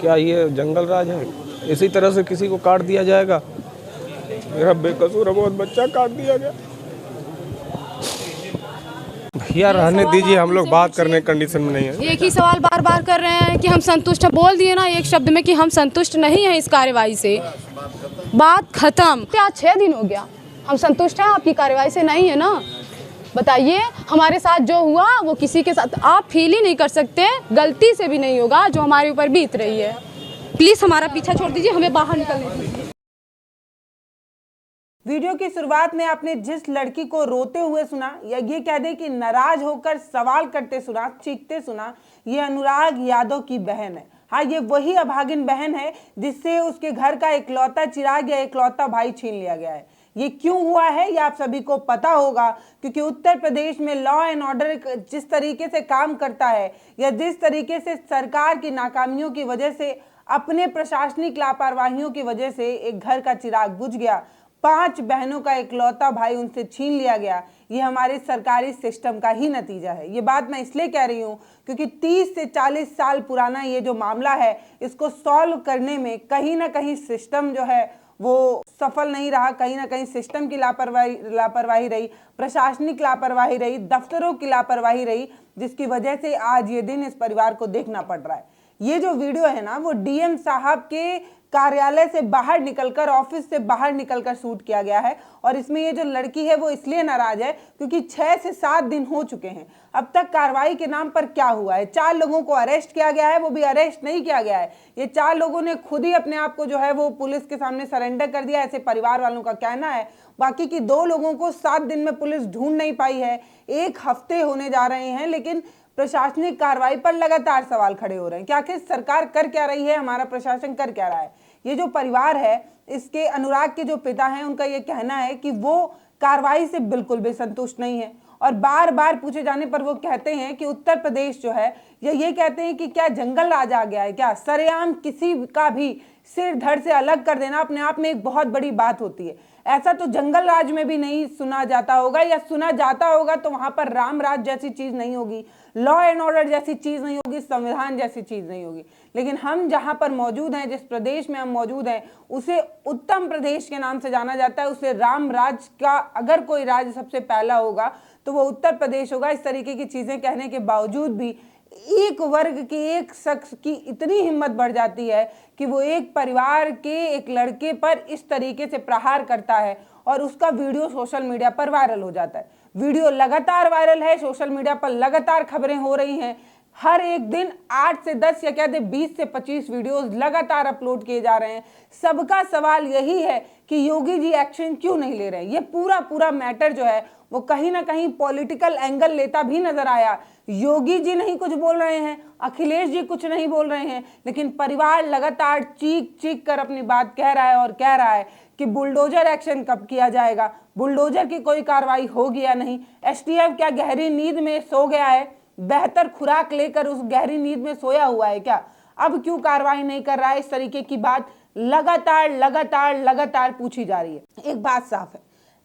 क्या ये जंगल राज है? इसी तरह से किसी को काट दिया जाएगा? मेरा बेकसूर बहुत बच्चा काट दिया गया। भैया रहने दीजिए, हम लोग बात करने कंडीशन में नहीं है। एक ही सवाल बार बार कर रहे हैं कि हम संतुष्ट हैं। बोल दिए ना एक शब्द में कि हम संतुष्ट नहीं हैं इस कार्यवाही से, बात खत्म। आज 6 दिन हो गया, हम संतुष्ट हैं आपकी कार्यवाही से? नहीं है ना। बताइए, हमारे साथ जो हुआ वो किसी के साथ आप फील ही नहीं कर सकते, गलती से भी नहीं होगा जो हमारे ऊपर बीत रही है। प्लीज़ हमारा पीछा छोड़ दीजिए, हमें बाहर निकलने दीजिए। वीडियो की शुरुआत में आपने जिस लड़की को रोते हुए सुना या ये कह दे कि नाराज होकर सवाल करते सुना, चीखते सुना, ये अनुराग यादव की बहन है। हाँ, ये वही अभागिन बहन है जिससे उसके घर का इकलौता चिराग या इकलौता भाई छीन लिया गया है। ये क्यों हुआ है ये आप सभी को पता होगा, क्योंकि उत्तर प्रदेश में लॉ एंड ऑर्डर जिस तरीके से काम करता है या जिस तरीके से सरकार की नाकामियों की वजह से, अपने प्रशासनिक लापरवाहियों की वजह से एक घर का चिराग बुझ गया, 5 बहनों का इकलौता भाई उनसे छीन लिया गया। ये हमारे सरकारी सिस्टम का ही नतीजा है। ये बात मैं इसलिए कह रही हूँ क्योंकि 30 से 40 साल पुराना ये जो मामला है, इसको सॉल्व करने में कहीं ना कहीं सिस्टम जो है वो सफल नहीं रहा। कहीं ना कहीं सिस्टम की लापरवाही रही, प्रशासनिक लापरवाही रही, दफ्तरों की लापरवाही रही, जिसकी वजह से आज ये दिन इस परिवार को देखना पड़ रहा है। ये जो वीडियो है ना, वो डीएम साहब के कार्यालय से बाहर निकलकर, ऑफिस से बाहर निकलकर शूट किया गया है। और इसमें ये जो लड़की है वो इसलिए नाराज है क्योंकि 6 से 7 दिन हो चुके हैं। अब तक कार्रवाई के नाम पर क्या हुआ है? 4 लोगों को अरेस्ट किया गया है, वो भी अरेस्ट नहीं किया गया है। ये 4 लोगों ने खुद ही अपने आप को जो है वो पुलिस के सामने सरेंडर कर दिया, ऐसे परिवार वालों का कहना है। बाकी की 2 लोगों को 7 दिन में पुलिस ढूंढ नहीं पाई है। 1 हफ्ते होने जा रहे हैं, लेकिन प्रशासनिक कार्रवाई पर लगातार सवाल खड़े हो रहे हैं कि आखिर सरकार कर क्या रही है, हमारा प्रशासन कर क्या रहा है। ये जो परिवार है, इसके अनुराग के जो पिता हैं, उनका ये कहना है कि वो कार्रवाई से बिल्कुल भी संतुष्ट नहीं है। और बार बार पूछे जाने पर वो कहते हैं कि उत्तर प्रदेश जो है, ये कहते हैं कि क्या जंगल राज आ गया है क्या? सरेआम किसी का भी सिर धड़ से अलग कर देना अपने आप में एक बहुत बड़ी बात होती है। ऐसा तो जंगल राज में भी नहीं सुना जाता होगा, या सुना जाता होगा तो वहां पर राम राज जैसी चीज नहीं होगी, लॉ एंड ऑर्डर जैसी चीज नहीं होगी, संविधान जैसी चीज नहीं होगी। लेकिन हम जहां पर मौजूद हैं, जिस प्रदेश में हम मौजूद हैं, उसे उत्तम प्रदेश के नाम से जाना जाता है। उसे राम राज का अगर कोई राज्य सबसे पहला होगा तो वो उत्तर प्रदेश होगा। इस तरीके की चीजें कहने के बावजूद भी एक वर्ग के एक शख्स की इतनी हिम्मत बढ़ जाती है कि वो एक परिवार के एक लड़के पर इस तरीके से प्रहार करता है और उसका वीडियो सोशल मीडिया पर वायरल हो जाता है। वीडियो लगातार वायरल है, सोशल मीडिया पर लगातार खबरें हो रही हैं। हर एक दिन 8 से 10 या क्या 20 से 25 वीडियोस लगातार अपलोड किए जा रहे हैं। सबका सवाल यही है कि योगी जी एक्शन क्यों नहीं ले रहे हैं। ये पूरा मैटर जो है वो कहीं ना कहीं पॉलिटिकल एंगल लेता भी नजर आया। योगी जी नहीं कुछ बोल रहे हैं, अखिलेश जी कुछ नहीं बोल रहे हैं, लेकिन परिवार लगातार चीख कर अपनी बात कह रहा है और कह रहा है कि बुलडोजर एक्शन कब किया जाएगा, बुलडोजर की कोई कार्रवाई होगी या नहीं, एसटीएफ क्या गहरी नींद में सो गया है, बेहतर खुराक लेकर उस गहरी नींद में सोया हुआ है क्या, अब क्यों कार्रवाई नहीं कर रहा है। इस तरीके की बात लगातार पूछी जा रही है। एक बात साफ है,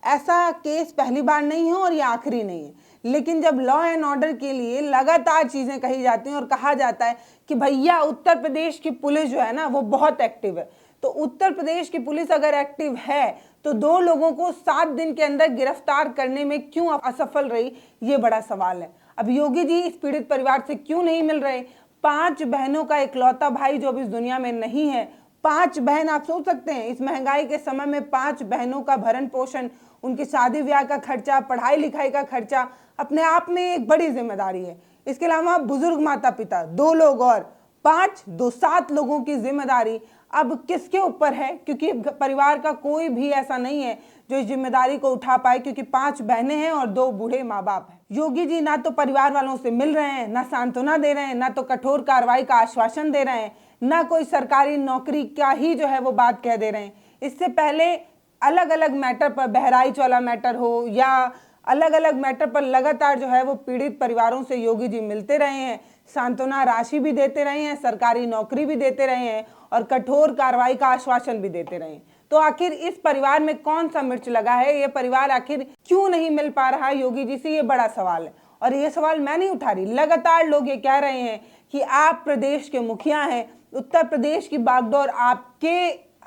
ऐसा केस पहली बार नहीं है और ये आखिरी नहीं है। लेकिन जब लॉ एंड ऑर्डर के लिए लगातार चीजें कही जाती हैं और कहा जाता है कि भैया उत्तर प्रदेश की पुलिस जो है ना वो बहुत एक्टिव है, तो उत्तर प्रदेश की पुलिस अगर एक्टिव है तो 2 लोगों को 7 दिन के अंदर गिरफ्तार करने में क्यों असफल रही, ये बड़ा सवाल है। अब योगी जी इस पीड़ित परिवार से क्यों नहीं मिल रहे? 5 बहनों का इकलौता भाई जो अब इस दुनिया में नहीं है, 5 बहन, आप सोच सकते हैं इस महंगाई के समय में 5 बहनों का भरण पोषण, उनकी शादी ब्याह का खर्चा, पढ़ाई लिखाई का खर्चा अपने आप में एक बड़ी जिम्मेदारी है। इसके अलावा बुजुर्ग माता पिता 2 लोग और 5, 2, 7 लोगों की जिम्मेदारी अब किसके ऊपर है? क्योंकि परिवार का कोई भी ऐसा नहीं है जो इस जिम्मेदारी को उठा पाए, क्योंकि 5 बहनें हैं और 2 बूढ़े माँ बाप हैं। योगी जी ना तो परिवार वालों से मिल रहे हैं, ना सांत्वना दे रहे हैं, ना तो कठोर कार्रवाई का आश्वासन दे रहे हैं, ना कोई सरकारी नौकरी का ही जो है वो बात कह दे रहे हैं। इससे पहले अलग अलग मैटर पर, बहराइच वाला मैटर हो या अलग अलग मैटर पर लगातार जो है वो पीड़ित परिवारों से योगी जी मिलते रहे हैं, सांत्वना राशि भी देते रहे हैं, सरकारी नौकरी भी देते रहे हैं और कठोर कार्रवाई का आश्वासन भी देते रहे हैं। तो आखिर इस परिवार में कौन सा मिर्च लगा है? ये परिवार आखिर क्यों नहीं मिल पा रहा योगी जी से? ये बड़ा सवाल है और ये सवाल मैं नहीं उठा रही, लगातार लोग ये कह रहे हैं कि आप प्रदेश के मुखिया हैं, उत्तर प्रदेश की बागडोर आपके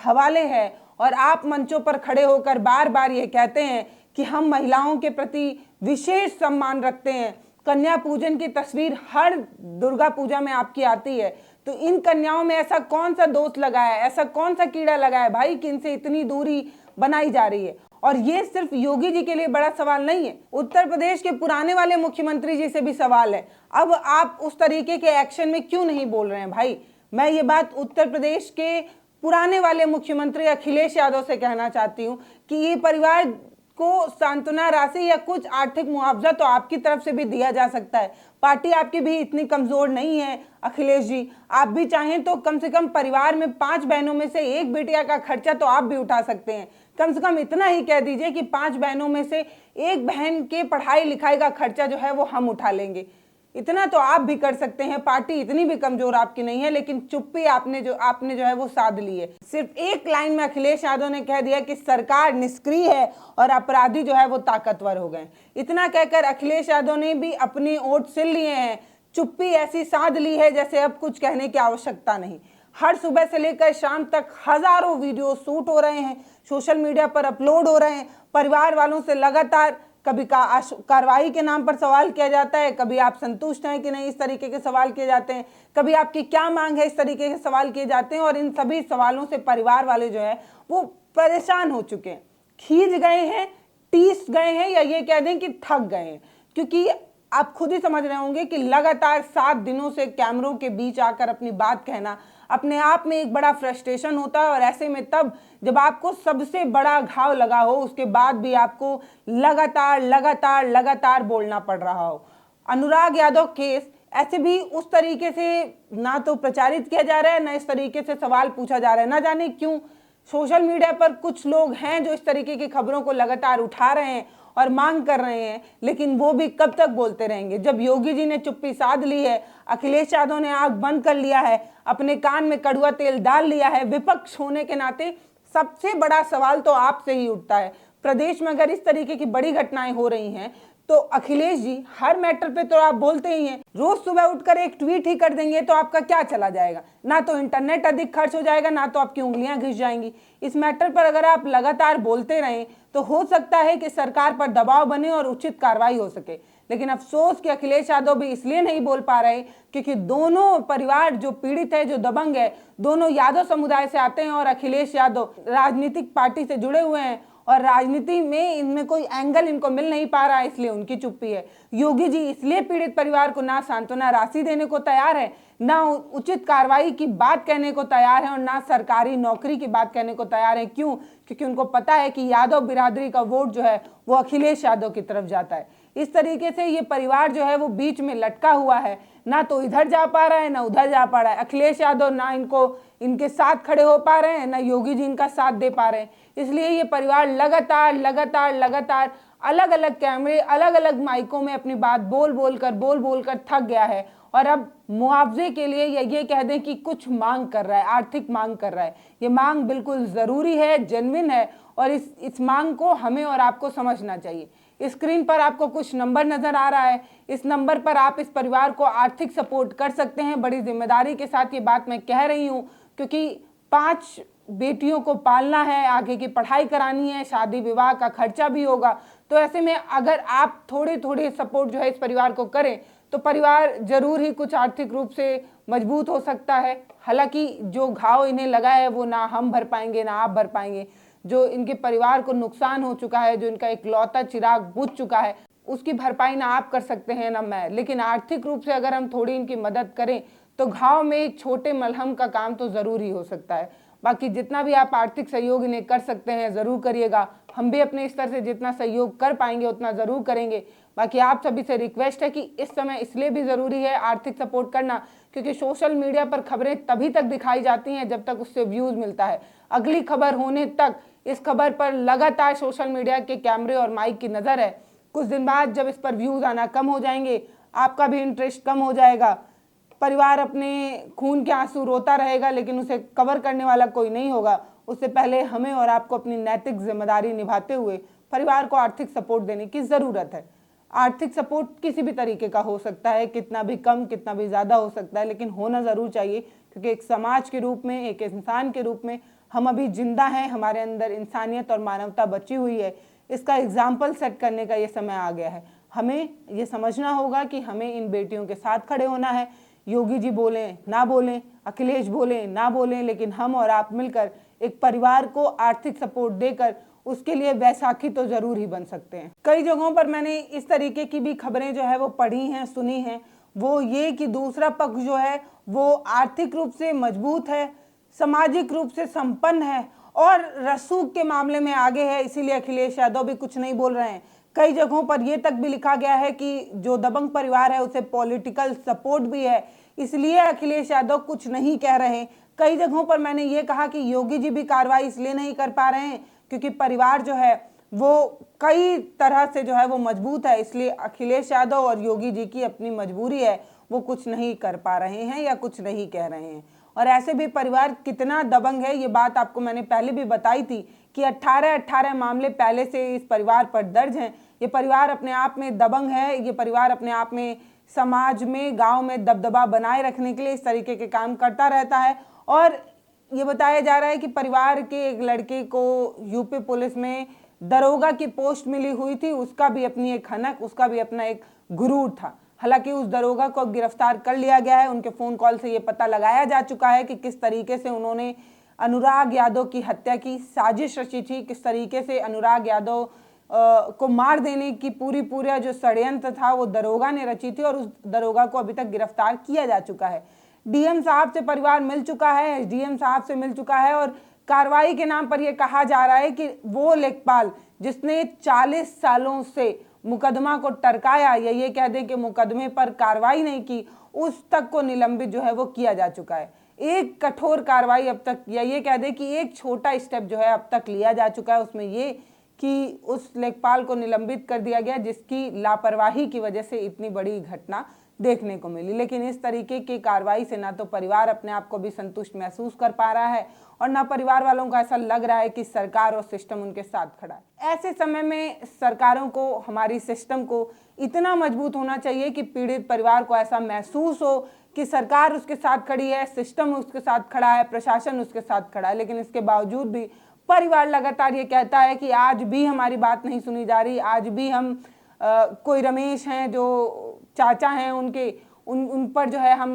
हवाले है और आप मंचों पर खड़े होकर बार बार ये कहते हैं कि हम महिलाओं के प्रति विशेष सम्मान रखते हैं। कन्या पूजन की तस्वीर हर दुर्गा पूजा में आपकी आती है, तो इन कन्याओं में ऐसा कौन सा दोष लगा है, ऐसा कौन सा कीड़ा लगा है भाई कि इनसे इतनी दूरी बनाई जा रही है। और ये सिर्फ योगी जी के लिए बड़ा सवाल नहीं है, उत्तर प्रदेश के पुराने वाले मुख्यमंत्री जी से भी सवाल है। अब आप उस तरीके के एक्शन में क्यों नहीं बोल रहे हैं भाई? मैं ये बात उत्तर प्रदेश के पुराने वाले मुख्यमंत्री अखिलेश यादव से कहना चाहती हूँ कि ये परिवार को सांत्वना राशि या कुछ आर्थिक मुआवजा तो आपकी तरफ से भी दिया जा सकता है। पार्टी आपकी भी इतनी कमजोर नहीं है अखिलेश जी, आप भी चाहें तो कम से कम परिवार में 5 बहनों में से एक बेटिया का खर्चा तो आप भी उठा सकते हैं। कम से कम इतना ही कह दीजिए कि 5 बहनों में से एक बहन के पढ़ाई लिखाई का खर्चा जो है वो हम उठा लेंगे। इतना तो आप भी कर सकते हैं, पार्टी इतनी भी कमजोर आपकी नहीं है। लेकिन चुप्पी आपने जो है वो साध ली है। सिर्फ एक लाइन में अखिलेश यादव ने कह दिया कि सरकार निष्क्रिय है और अपराधी जो है वो ताकतवर हो गए। इतना कहकर अखिलेश यादव ने भी अपने ओट सिल लिए हैं। चुप्पी ऐसी साध ली है जैसे अब कुछ कहने की आवश्यकता नहीं। हर सुबह से लेकर शाम तक हजारों वीडियो शूट हो रहे हैं, सोशल मीडिया पर अपलोड हो रहे हैं। परिवार वालों से लगातार कभी कार्रवाई के नाम पर सवाल किया जाता है, कभी आप संतुष्ट हैं कि नहीं इस तरीके के सवाल किए जाते हैं, कभी आपकी क्या मांग है इस तरीके के सवाल किए जाते हैं। और इन सभी सवालों से परिवार वाले जो है वो परेशान हो चुके हैं, खींच गए हैं, टीस गए हैं, या ये कह दें कि थक गए हैं। क्योंकि आप खुद ही समझ रहे होंगे कि लगातार 7 दिनों से कैमरों के बीच आकर अपनी बात कहना अपने आप में एक बड़ा फ्रस्ट्रेशन होता है। और ऐसे में तब जब आपको सबसे बड़ा घाव लगा हो उसके बाद भी आपको लगातार बोलना पड़ रहा हो। अनुराग यादव केस ऐसे भी उस तरीके से ना तो प्रचारित किया जा रहा है, ना इस तरीके से सवाल पूछा जा रहा है। ना जाने क्यों सोशल मीडिया पर कुछ लोग हैं जो इस तरीके की खबरों को लगातार उठा रहे हैं और मांग कर रहे हैं, लेकिन वो भी कब तक बोलते रहेंगे। जब योगी जी ने चुप्पी साध ली है, अखिलेश यादव ने आंख बंद कर लिया है, अपने कान में कड़वा तेल डाल लिया है, विपक्ष होने के नाते सबसे बड़ा सवाल तो आपसे ही उठता है। प्रदेश में अगर इस तरीके की बड़ी घटनाएं हो रही हैं तो अखिलेश जी हर मैटर पे तो आप बोलते ही हैं, रोज सुबह उठकर एक ट्वीट ही कर देंगे तो आपका क्या चला जाएगा? ना तो इंटरनेट अधिक खर्च हो जाएगा, ना तो आपकी उंगलियां घिस जाएंगी। इस मैटर पर अगर आप लगातार बोलते रहें तो हो सकता है कि सरकार पर दबाव बने और उचित कार्रवाई हो सके। लेकिन अफसोस कि अखिलेश यादव भी इसलिए नहीं बोल पा रहे क्योंकि दोनों परिवार जो पीड़ित है, जो दबंग है, दोनों यादव समुदाय से आते हैं और अखिलेश यादव राजनीतिक पार्टी से जुड़े हुए हैं और राजनीति में इनमें कोई एंगल इनको मिल नहीं पा रहा है, इसलिए उनकी चुप्पी है। योगी जी इसलिए पीड़ित परिवार को ना सांत्वना राशि देने को तैयार है, ना उचित कार्रवाई की बात कहने को तैयार है और ना सरकारी नौकरी की बात कहने को तैयार है। क्यों? क्योंकि उनको पता है कि यादव बिरादरी का वोट जो है वो अखिलेश यादव की तरफ जाता है। इस तरीके से ये परिवार जो है वो बीच में लटका हुआ है, ना तो इधर जा पा रहा है ना उधर जा पा रहा है। अखिलेश यादव ना इनके साथ खड़े हो पा रहे हैं, ना योगी जी इनका साथ दे पा रहे हैं। इसलिए ये परिवार लगातार अलग अलग कैमरे, अलग अलग माइकों में अपनी बात बोल कर थक गया है और अब मुआवजे के लिए या ये कह दें कि कुछ मांग कर रहा है, आर्थिक मांग कर रहा है। ये मांग बिल्कुल ज़रूरी है, जेन्युइन है और इस मांग को हमें और आपको समझना चाहिए। स्क्रीन पर आपको कुछ नंबर नज़र आ रहा है, इस नंबर पर आप इस परिवार को आर्थिक सपोर्ट कर सकते हैं। बड़ी जिम्मेदारी के साथ ये बात मैं कह रही हूँ क्योंकि 5 बेटियों को पालना है, आगे की पढ़ाई करानी है, शादी विवाह का खर्चा भी होगा। तो ऐसे में अगर आप थोड़े सपोर्ट जो है इस परिवार को करें तो परिवार जरूर ही कुछ आर्थिक रूप से मजबूत हो सकता है। हालांकि जो घाव इन्हें लगा है वो ना हम भर पाएंगे ना आप भर पाएंगे। जो इनके परिवार को नुकसान हो चुका है, जो इनका इकलौता चिराग बुझ चुका है, उसकी भरपाई ना आप कर सकते हैं ना मैं। लेकिन आर्थिक रूप से अगर हम थोड़ी इनकी मदद करें तो घाव में एक छोटे मलहम का काम तो ज़रूर ही हो सकता है। बाकी जितना भी आप आर्थिक सहयोग इन्हें कर सकते हैं ज़रूर करिएगा। हम भी अपने स्तर से जितना सहयोग कर पाएंगे उतना ज़रूर करेंगे। बाकी आप सभी से रिक्वेस्ट है कि इस समय इसलिए भी ज़रूरी है आर्थिक सपोर्ट करना क्योंकि सोशल मीडिया पर खबरें तभी तक दिखाई जाती हैं जब तक उससे व्यूज़ मिलता है। अगली खबर होने तक इस खबर पर लगातार सोशल मीडिया के कैमरे और माइक की नज़र है। कुछ दिन बाद जब इस पर व्यूज़ आना कम हो जाएंगे, आपका भी इंटरेस्ट कम हो जाएगा, परिवार अपने खून के आंसू रोता रहेगा लेकिन उसे कवर करने वाला कोई नहीं होगा। उससे पहले हमें और आपको अपनी नैतिक जिम्मेदारी निभाते हुए परिवार को आर्थिक सपोर्ट देने की ज़रूरत है। आर्थिक सपोर्ट किसी भी तरीके का हो सकता है, कितना भी कम कितना भी ज़्यादा हो सकता है, लेकिन होना ज़रूर चाहिए क्योंकि एक समाज के रूप में, एक इंसान के रूप में हम अभी जिंदा हैं, हमारे अंदर इंसानियत और मानवता बची हुई है। इसका एग्जाम्पल सेट करने का ये समय आ गया है। हमें ये समझना होगा कि हमें इन बेटियों के साथ खड़े होना है। योगी जी बोलें ना बोलें, अखिलेश बोलें ना बोलें, लेकिन हम और आप मिलकर एक परिवार को आर्थिक सपोर्ट देकर उसके लिए बैसाखी तो जरूर ही बन सकते हैं। कई जगहों पर मैंने इस तरीके की भी खबरें जो है वो पढ़ी हैं, सुनी हैं, वो ये कि दूसरा पक्ष जो है वो आर्थिक रूप से मजबूत है, सामाजिक रूप से संपन्न है और रसूख के मामले में आगे है, इसीलिए अखिलेश यादव भी कुछ नहीं बोल रहे हैं। कई जगहों पर यह तक भी लिखा गया है कि जो दबंग परिवार है उसे पॉलिटिकल सपोर्ट भी है, इसलिए अखिलेश यादव कुछ नहीं कह रहे। कई जगहों पर मैंने ये कहा कि योगी जी भी कार्रवाई इसलिए नहीं कर पा रहे हैं क्योंकि परिवार जो है वो कई तरह से जो है वो मजबूत है, इसलिए अखिलेश यादव और योगी जी की अपनी मजबूरी है, वो कुछ नहीं कर पा रहे हैं या कुछ नहीं कह रहे हैं। और ऐसे भी परिवार कितना दबंग है, ये बात आपको मैंने पहले भी बताई थी कि 18 मामले पहले से इस परिवार पर दर्ज हैं। ये परिवार अपने आप में दबंग है, ये परिवार अपने आप में समाज में, गांव में दबदबा बनाए रखने के लिए इस तरीके के काम करता रहता है। और ये बताया जा रहा है कि परिवार के एक लड़के को यूपी पुलिस में दरोगा की पोस्ट मिली हुई थी, उसका भी अपनी एक हनक, उसका भी अपना एक गुरूर था। हालांकि उस दरोगा को गिरफ्तार कर लिया गया है, उनके फ़ोन कॉल से ये पता लगाया जा चुका है कि किस तरीके से उन्होंने अनुराग यादव की हत्या की साजिश रची थी, किस तरीके से अनुराग यादव को मार देने की पूरा जो षड्यंत्र था वो दरोगा ने रची थी और उस दरोगा को अभी तक गिरफ्तार किया जा चुका है। डीएम साहब से परिवार मिल चुका है, एसडीएम साहब से मिल चुका है और कार्रवाई के नाम पर यह कहा जा रहा है कि वो लेखपाल जिसने 40 सालों से मुकदमा को टरकाया या ये कह दें कि मुकदमे पर कार्रवाई नहीं की, उस तक को निलंबित जो है वो किया जा चुका है। एक कठोर कार्रवाई अब तक या ये कह दें कि एक छोटा स्टेप जो है अब तक लिया जा चुका है, उसमें ये कि उस लेखपाल को निलंबित कर दिया गया जिसकी लापरवाही की वजह से इतनी बड़ी घटना देखने को मिली। लेकिन इस तरीके की कार्रवाई से ना तो परिवार अपने आप को भी संतुष्ट महसूस कर पा रहा है और ना परिवार वालों को ऐसा लग रहा है कि सरकार और सिस्टम उनके साथ खड़ा है। ऐसे समय में सरकारों को, हमारी सिस्टम को इतना मजबूत होना चाहिए कि पीड़ित परिवार को ऐसा महसूस हो कि सरकार उसके साथ खड़ी है, सिस्टम उसके साथ खड़ा है, प्रशासन उसके साथ खड़ा है। लेकिन इसके बावजूद भी परिवार लगातार ये कहता है कि आज भी हमारी बात नहीं सुनी जा रही, आज भी हम कोई रमेश हैं जो चाचा हैं उनके उन पर जो है हम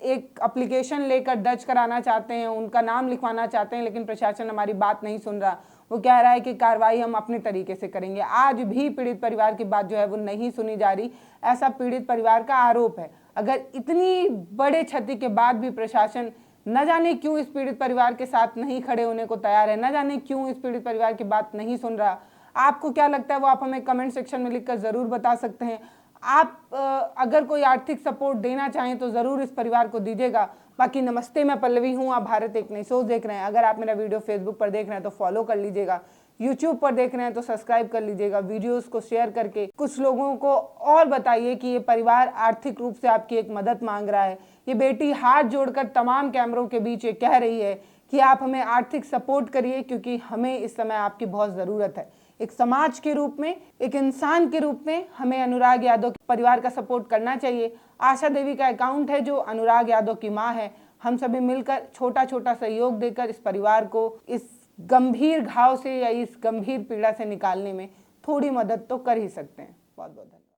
एक एप्लीकेशन लेकर दर्ज कराना चाहते हैं, उनका नाम लिखवाना चाहते हैं, लेकिन प्रशासन हमारी बात नहीं सुन रहा। वो कह रहा है कि कार्रवाई हम अपने तरीके से करेंगे। आज भी पीड़ित परिवार की बात जो है वो नहीं सुनी जा रही, ऐसा पीड़ित परिवार का आरोप है। अगर इतनी बड़े क्षति के बाद भी प्रशासन न जाने क्यों इस पीड़ित परिवार के साथ नहीं खड़े होने को तैयार है, न जाने क्यों इस पीड़ित परिवार की बात नहीं सुन रहा, आपको क्या लगता है वो आप हमें कमेंट सेक्शन में लिखकर ज़रूर बता सकते हैं। आप अगर कोई आर्थिक सपोर्ट देना चाहें तो ज़रूर इस परिवार को दीजिएगा। बाकी नमस्ते, मैं पल्लवी हूँ, आप भारत एक नई सोच देख रहे हैं। अगर आप मेरा वीडियो फेसबुक पर देख रहे हैं तो फॉलो कर लीजिएगा, यूट्यूब पर देख रहे हैं तो सब्सक्राइब कर लीजिएगा, वीडियोस को शेयर करके कुछ लोगों को और बताइए कि ये परिवार आर्थिक रूप से आपकी एक मदद मांग रहा है। ये बेटी हाथ जोड़कर तमाम कैमरों के बीच ये कह रही है कि आप हमें आर्थिक सपोर्ट करिए क्योंकि हमें इस समय आपकी बहुत ज़रूरत है। एक समाज के रूप में, एक इंसान के रूप में हमें अनुराग यादव के परिवार का सपोर्ट करना चाहिए। आशा देवी का अकाउंट है जो अनुराग यादव की माँ है। हम सभी मिलकर छोटा छोटा सहयोग देकर इस परिवार को इस गंभीर घाव से या इस गंभीर पीड़ा से निकालने में थोड़ी मदद तो कर ही सकते हैं। बहुत बहुत